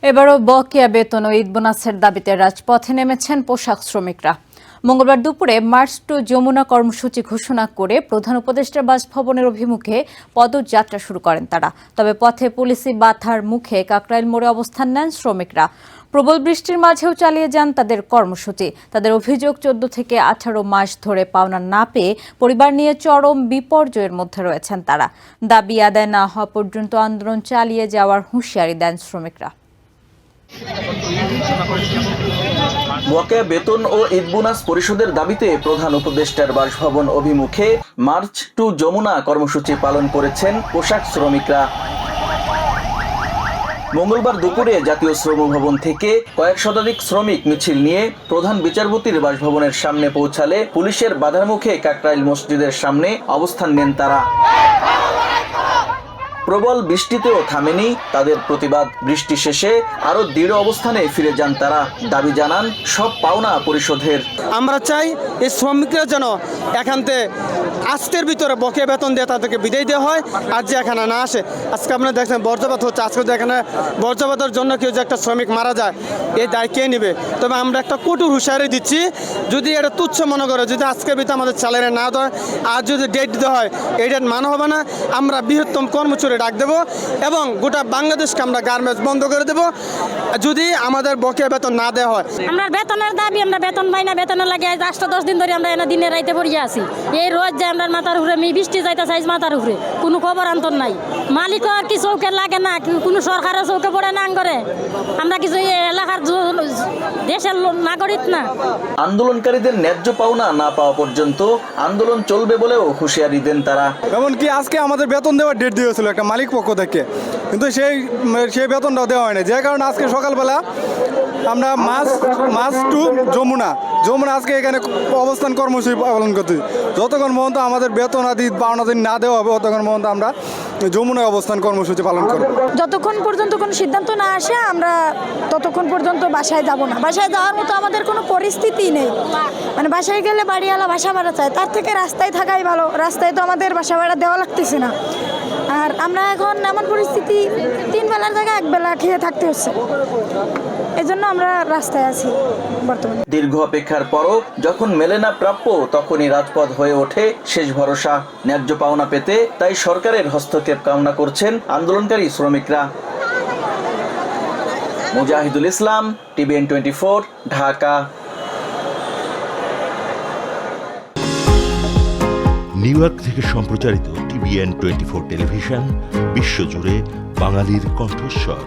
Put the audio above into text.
এবারও বকেয়া বেতন ও ঈদ বোনাসের দাবিতে রাজপথে নেমেছেন পোশাক শ্রমিকরা। মঙ্গলবার দুপুরে মার্চ টু যমুনা কর্মসূচি ঘোষণা করে প্রধান উপদেষ্টার বাসভবনের অভিমুখে পদযাত্রা শুরু করেন তারা। তবে পথে পুলিশি বাধার মুখে কাকরাইল মোড়ে অবস্থান নেন শ্রমিকরা। প্রবল বৃষ্টির মাঝেও চালিয়ে যান তাদের কর্মসূচি। তাদের অভিযোগ 14 থেকে 18 মাস ধরে পাওনা না পেয়ে পরিবার নিয়ে চরম বিপর্যয়ের মধ্যে রয়েছেন তারা। দাবি আদায় না হওয়া পর্যন্ত আন্দোলন চালিয়ে যাওয়ার হুঁশিয়ারি দেন শ্রমিকরা। বকেয়া বেতন ও ঈদ বোনাস পরিশোধের দাবিতে প্রধান উপদেষ্টার বাসভবন অভিমুখে মার্চ টু যমুনা কর্মসূচি পালন করেছেন পোশাক শ্রমিকরা। মঙ্গলবার দুপুরে জাতীয় শ্রম ভবন থেকে কয়েক শতাধিক শ্রমিক মিছিল নিয়ে প্রধান বিচারপতির বাসভবনের সামনে পৌঁছালে পুলিশের বাধার মুখে কাকরাইল মসজিদের সামনে অবস্থান নেন তারা। প্রবল বৃষ্টিতেও থামেনি তাদের প্রতিবাদ। বৃষ্টি শেষে আরো দৃঢ় অবস্থানে ফিরে যান তারা। দাবি জানান সব পাওনা পরিশোধের। আমরা চাই এই শ্রমিকরা যেন এখানতে আজকের ভিতরে বকেয়া বেতন দিয়ে তাদেরকে বিদায় দেওয়া হয়, আর যে এখানে না আসে। আজকে আপনারা দেখছেন বজ্রপাত হচ্ছে, আজকে এখানে বজ্রপাতের জন্য কেউ যে একটা শ্রমিক মারা যায়, এই দায় কে নেবে? তবে আমরা একটা কঠোর হুঁশিয়ারি দিচ্ছি, যদি এটা তুচ্ছ মনে করে, যদি আজকের ভিতরে আমাদের স্যালারি না দেয় আর যদি ডেট দিতে হয়, এই ডেট মানা হবে না। আমরা বৃহত্তম কর্মসূচি ডাক দেব এবং গোটা বাংলাদেশকে আমরা গার্মেন্টস বন্ধ করে দেব যদি আমাদের বকেয়া বেতন না দেওয়া হয়। আমরা বেতনের দাবি, আমরা বেতন পাই না। বেতনের লাগে 8-10 দিন ধরে আমরা এনে দিনে রাইতে পড়িয়া আছি। এই রোজ যে আমরা মাথার উপরে বৃষ্টি যাইতে চাইছ মাথার উপরে, কোনো খবর আন্তর নাই। মালিকও আর কি চৌকে লাগে না, কোনো সরকারও চৌকে পড়ে না করে। আমরা কিছু এলাকার দেশের নাগরিক না। আন্দোলনকারীদের ন্যায্য পাওনা না পাওয়া পর্যন্ত আন্দোলন চলবে বলেও হুঁশিয়ারি দেন তারা। এমনকি আজকে আমাদের বেতন দেওয়ার ডেট দিয়েছিল একটা মালিক পক্ষ থেকে, কিন্তু সেই বেতনটাও দেওয়া হয়নি। যে কারণে আজকে সকালবেলা আমরা মার্চ টু যমুনা আজকে এখানে অবস্থান কর্মসূচি পালন করছি। যতক্ষণ পর্যন্ত আমাদের বেতন আদি পাওনা না দেওয়া হবে ততক্ষণ পর্যন্ত আমরা যমুনায় অবস্থান কর্মসূচি পালন করব। যতক্ষণ পর্যন্ত কোনো সিদ্ধান্ত না আসে আমরা ততক্ষণ পর্যন্ত বাসায় যাব না। বাসায় যাওয়ার মতো আমাদের কোনো পরিস্থিতি নেই। মানে বাসায় গেলে বাড়িওয়ালা বাসা ভাড়া চায়, তার থেকে রাস্তায় থাকাই ভালো। রাস্তায় তো আমাদের বাসা ভাড়া দেওয়া লাগতেছে না। আর আমরা এখন এমন পরিস্থিতি, 3 বেলার জায়গায় 1 বেলা খেয়ে থাকতে হচ্ছে। এজন্য আমরা রাস্তায় আছি বর্তমানে। দীর্ঘ অপেক্ষার পরও যখন মেলে না প্রাপ্য, তখনই রাজপথ হয়ে ওঠে শেষ ভরসা। ন্যায্য পাওনা পেতে তাই সরকারের হস্তক্ষেপ কামনা করছেন আন্দোলনকারী শ্রমিকরা। Mujahidul Islam, TVN 24, Dhaka. New York থেকে সম্প্রচারিত TVN 24 টেলিভিশন বিশ্বজুড়ে বাঙালির কণ্ঠস্বর।